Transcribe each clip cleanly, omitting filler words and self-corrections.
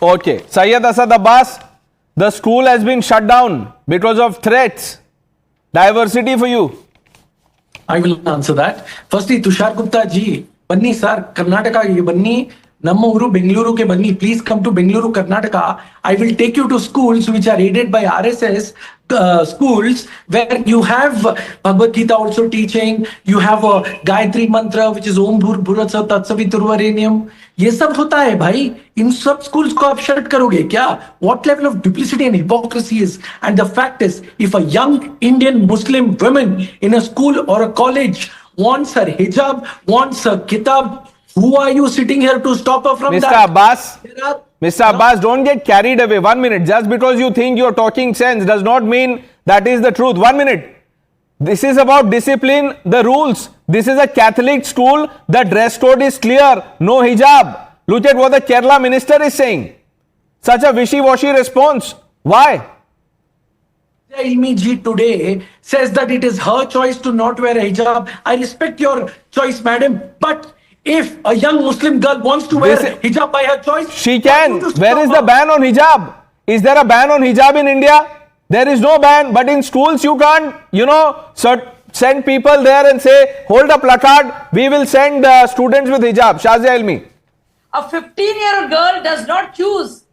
Okay. Syed Asad Abbas, the school has been shut down because of threats. Diversity for you. I will answer that. Firstly, Tushar Gupta ji, Banni sir, Karnataka, ye Banni, Namma uru Bengaluru ke Banni, please come to Bengaluru, Karnataka. I will take you to schools which are aided by RSS schools where you have Bhagavad Gita also teaching, you have a Gayatri Mantra which is Om Bhur Bhurat Tatsaviturvarenyam. ये सब होता है भाई. इन सब schools को आप shut करोगे क्या? What level of duplicity and hypocrisy is? And the fact is, if a young Indian Muslim woman in a school or a college wants her hijab, wants her kitab, who are you sitting here to stop her from Mr. that? Abbas, Mr. Abbas, don't get carried away. 1 minute. Just because you think you're talking sense does not mean that is the truth. 1 minute. This is about discipline, the rules. This is a Catholic school. The dress code is clear. No hijab. Look at what the Kerala minister is saying. Such a wishy-washy response. Why? Ilmi ji today says that it is her choice to not wear a hijab. I respect your choice, madam. But if a young Muslim girl wants to wear hijab by her choice, she can. Where is the ban on hijab? Is there a ban on hijab in India? There is no ban. But in schools, you can't, send people there and say, hold a placard, we will send students with hijab. Shazia Ilmi. A 15-year-old girl does not choose.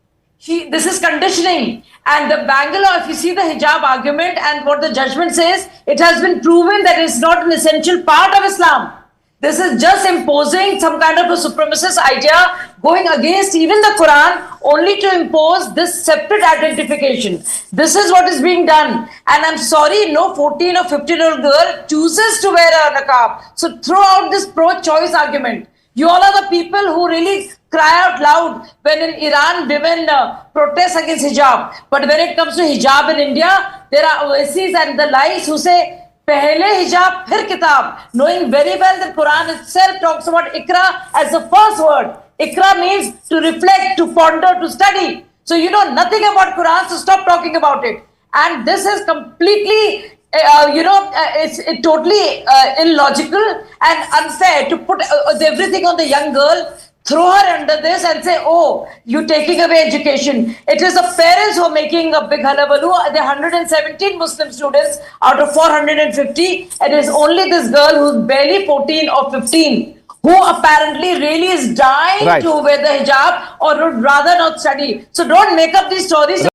This is conditioning. And the Bangalore, if you see the hijab argument and what the judgment says, it has been proven that it's not an essential part of Islam. This is just imposing some kind of a supremacist idea, going against even the Quran, only to impose this separate identification. This is what is being done. And I'm sorry, no 14 or 15-year-old girl chooses to wear a niqab. So throw out this pro-choice argument. You all are the people who really cry out loud when in Iran women protest against hijab. But when it comes to hijab in India, there are Oasis and the likes who say, Pehle hijab, phir kitab, knowing very well that Quran itself talks about Ikra as the first word. Ikra means to reflect, to ponder, to study. So you know nothing about Quran, so stop talking about it. And this is completely, it's totally illogical and unfair to put everything on the young girl, throw her under this and say, oh, you're taking away education. It is the parents who are making a big hullabaloo. There are 117 Muslim students out of 450. It is only this girl who's barely 14 or 15 who apparently really is dying to wear the hijab or would rather not study. So don't make up these stories.